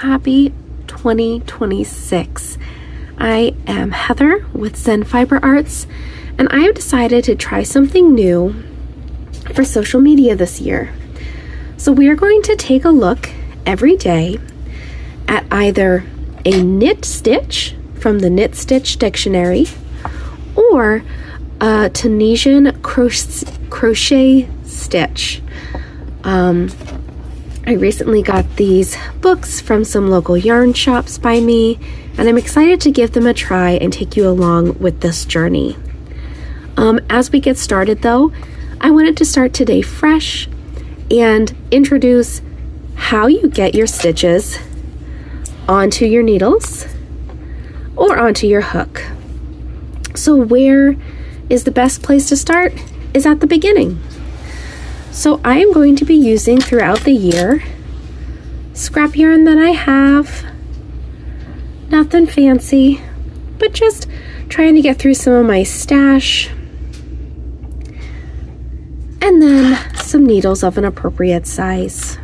happy 2026. I am Heather with Zen Fiber Arts, and I have decided to try something new for social media this year. So we are going to take a look every day at either a knit stitch from the Knit Stitch Dictionary or a Tunisian crochet stitch. I recently got these books from some local yarn shops by me, and I'm excited to give them a try and take you along with this journey. As we get started though, I wanted to start today fresh and introduce how you get your stitches onto your needles or onto your hook. So where is the best place to start is at the beginning. So I am going to be using throughout the year scrap yarn that I have. Nothing fancy, but just trying to get through some of my stash. And then some needles of an appropriate size.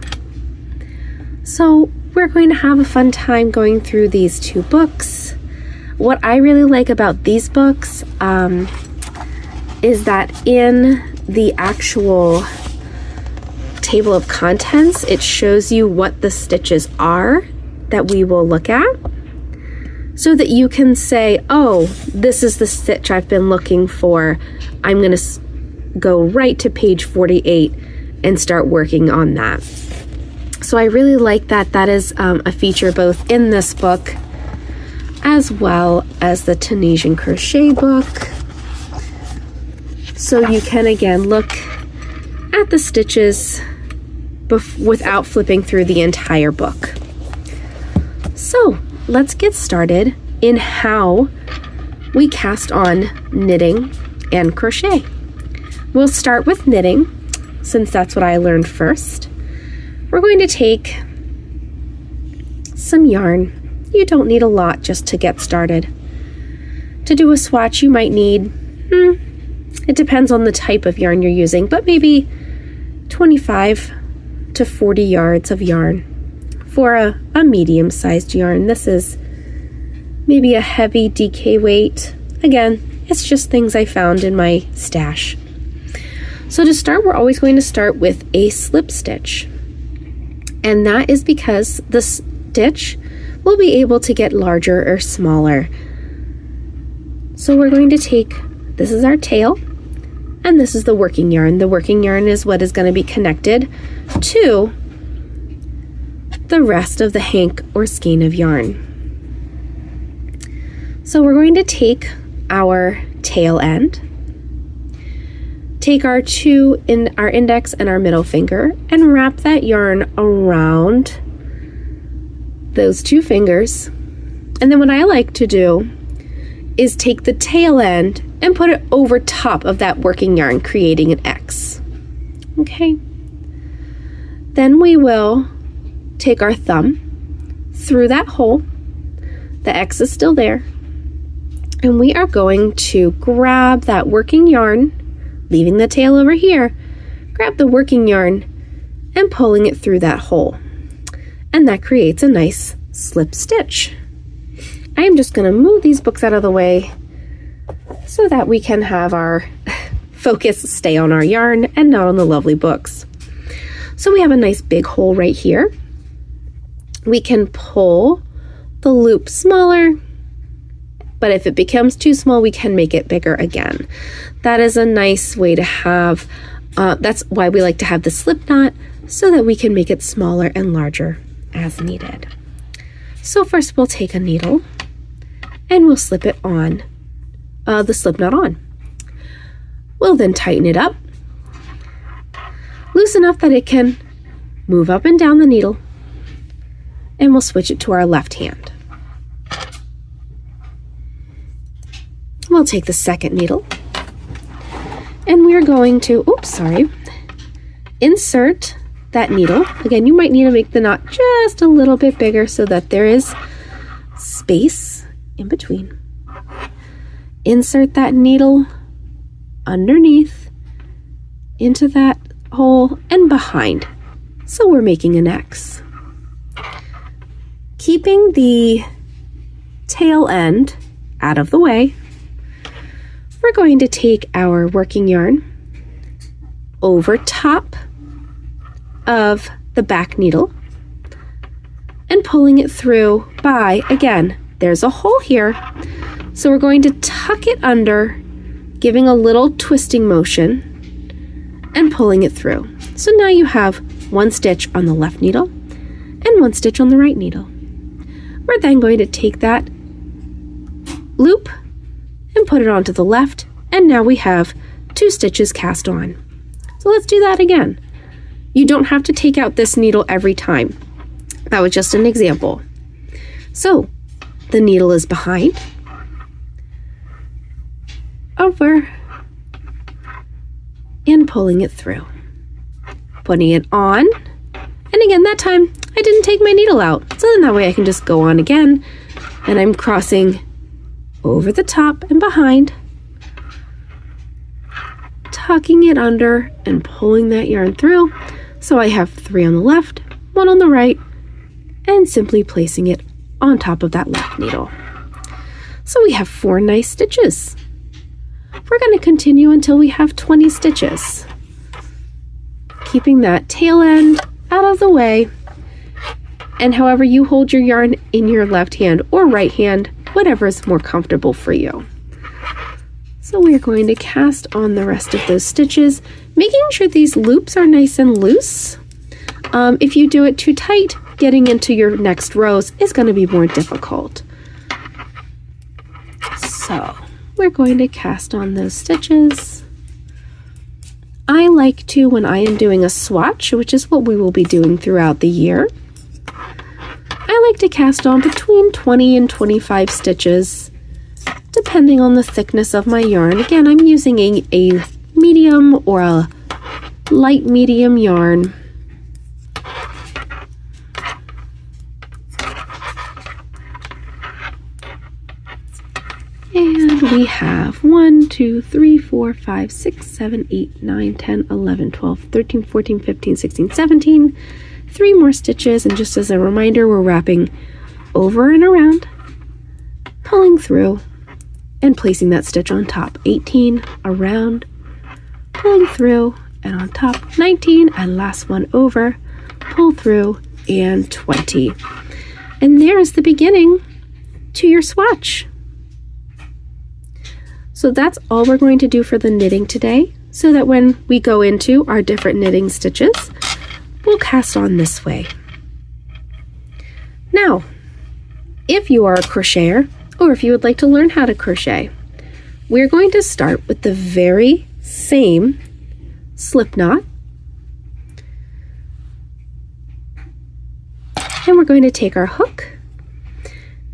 So we're going to have a fun time going through these two books. What I really like about these books is that in the actual table of contents, it shows you what the stitches are that we will look at, so that you can say, oh, this is the stitch I've been looking for. I'm going to go right to page 48 and start working on that. So I really like that. That is a feature both in this book as well as the Tunisian Crochet book. So you can again look at the stitches without flipping through the entire book. So let's get started in how we cast on knitting and crochet. We'll start with knitting, since that's what I learned first. We're going to take some yarn. You don't need a lot just to get started. To do a swatch, you might need, it depends on the type of yarn you're using, but maybe 25 to 40 yards of yarn for a medium-sized yarn. This is maybe a heavy DK weight. Again, it's just things I found in my stash. So to start, we're always going to start with a slip stitch. And that is because the stitch will be able to get larger or smaller. So we're going to take, this is our tail, and this is the working yarn. The working yarn is what is going to be connected to the rest of the hank or skein of yarn. So we're going to take our tail end, take our our index and our middle finger, and wrap that yarn around those two fingers. And then what I like to do is take the tail end and put it over top of that working yarn, creating an X. Okay. Then we will take our thumb through that hole. The X is still there. And we are going to grab that working yarn, leaving the tail over here, grab the working yarn and pulling it through that hole. And that creates a nice slip stitch. I am just going to move these books out of the way so that we can have our focus stay on our yarn and not on the lovely books. So we have a nice big hole right here. We can pull the loop smaller, but if it becomes too small, we can make it bigger again. That is a nice way to have, that's why we like to have the slip knot, so that we can make it smaller and larger as needed. So first we'll take a needle and we'll slip it on, the slip knot on. We'll then tighten it up, loose enough that it can move up and down the needle, and we'll switch it to our left hand. We'll take the second needle and we're going to, insert that needle. Again, you might need to make the knot just a little bit bigger so that there is space in between. Insert that needle underneath into that hole and behind. So we're making an X. keeping the tail end out of the way, we're going to take our working yarn over top of the back needle and pulling it through by, again, there's a hole here, so we're going to tuck it under, giving a little twisting motion and pulling it through. So now you have one stitch on the left needle and one stitch on the right needle. We're then going to take that loop and put it onto the left, and now we have 2 stitches cast on. So let's do that again. You don't have to take out this needle every time. That was just an example. So the needle is behind, over, and pulling it through. Putting it on, and again, that time I didn't take my needle out. So then that way I can just go on again, and I'm crossing over the top and behind, tucking it under and pulling that yarn through. So I have 3 on the left, 1 on the right, and simply placing it on top of that left needle. So we have 4 nice stitches. We're going to continue until we have 20 stitches, keeping that tail end out of the way, and however you hold your yarn in your left hand or right hand, whatever is more comfortable for you. So we're going to cast on the rest of those stitches, making sure these loops are nice and loose. If you do it too tight, getting into your next rows is going to be more difficult. So we're going to cast on those stitches. I like to, when I am doing a swatch, which is what we will be doing throughout the year, I like to cast on between 20 and 25 stitches, depending on the thickness of my yarn. Again, I'm using a medium or a light medium yarn. And we have 1, 2, 3, 4, 5, 6, 7, 8, 9, 10, 11, 12, 13, 14, 15, 16, 17. 3 more stitches, and just as a reminder, we're wrapping over and around, pulling through, and placing that stitch on top. 18, around, pulling through, and on top. 19, and last one over, pull through, and 20. And there's the beginning to your swatch. So that's all we're going to do for the knitting today, so that when we go into our different knitting stitches, we'll cast on this way. Now, if you are a crocheter, or if you would like to learn how to crochet, we're going to start with the very same slip knot, and we're going to take our hook,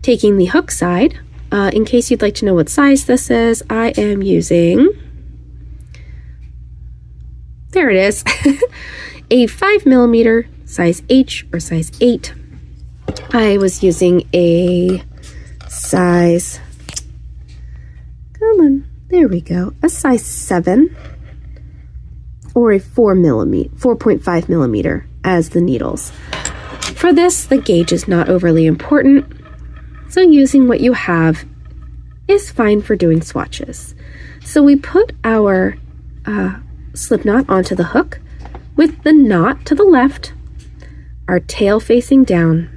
taking the hook side. In case you'd like to know what size this is, I am using, there it is, a 5mm size H or size 8. I was using a size, come on, there we go, a size 7 or a 4.5mm as the needles. For this, the gauge is not overly important, so using what you have is fine for doing swatches. So we put our slip knot onto the hook with the knot to the left, our tail facing down,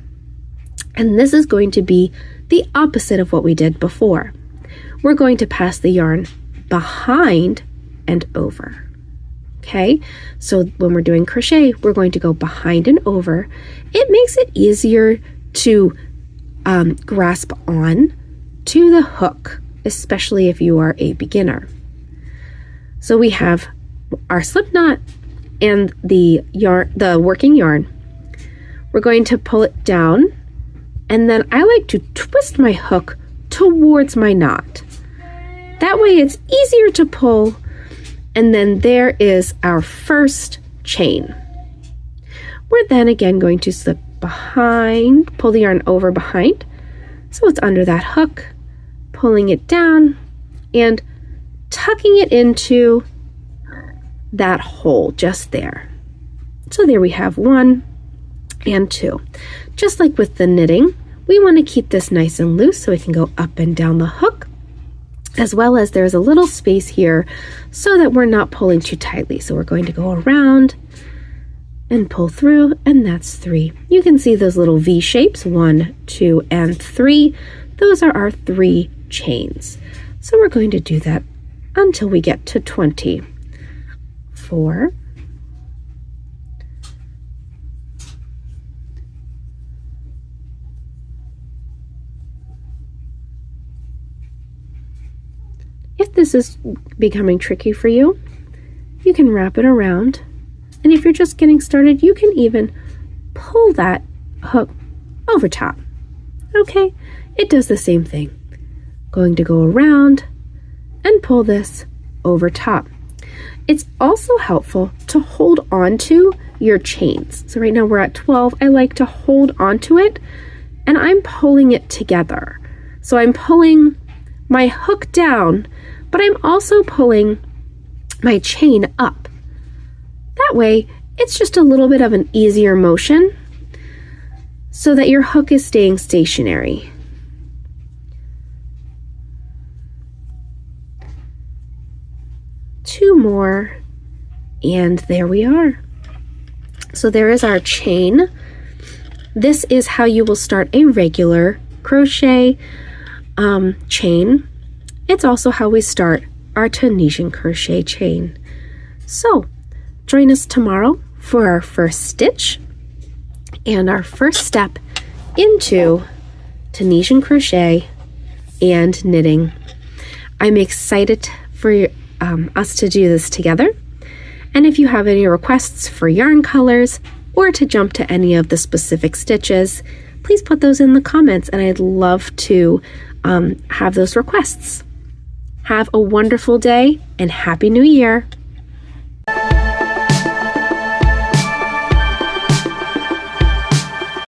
and this is going to be the opposite of what we did before. We're going to pass the yarn behind and over. Okay, so when we're doing crochet, we're going to go behind and over. It makes it easier to grasp on to the hook, especially if you are a beginner. So we have our slip knot and the working yarn. We're going to pull it down, and then I like to twist my hook towards my knot. That way it's easier to pull, and then there is our first chain. We're then again going to slip behind, pull the yarn over behind, so it's under that hook, pulling it down and tucking it into that hole just there. So there we have 1 and 2. Just like with the knitting, We want to keep this nice and loose so we can go up and down the hook, as well as there's a little space here so that we're not pulling too tightly. So we're going to go around and pull through, and that's 3. You can see those little V shapes, 1, 2, and 3. Those are our 3 chains. So we're going to do that until we get to 20. 4, 'If this is becoming tricky for you, you can wrap it around. And if you're just getting started, you can even pull that hook over top. Okay, it does the same thing. Going to go around and pull this over top. It's also helpful to hold on to your chains. So right now we're at 12. I like to hold on to it, and I'm pulling it together. So I'm pulling my hook down, but I'm also pulling my chain up. That way, it's just a little bit of an easier motion so that your hook is staying stationary. Two more, and there we are. So there is our chain. This is how you will start a regular crochet chain. It's also how we start our Tunisian crochet chain. So join us tomorrow for our first stitch and our first step into Tunisian crochet and knitting. I'm excited for us to do this together. And if you have any requests for yarn colors or to jump to any of the specific stitches, please put those in the comments, and I'd love to have those requests. Have a wonderful day and Happy New Year!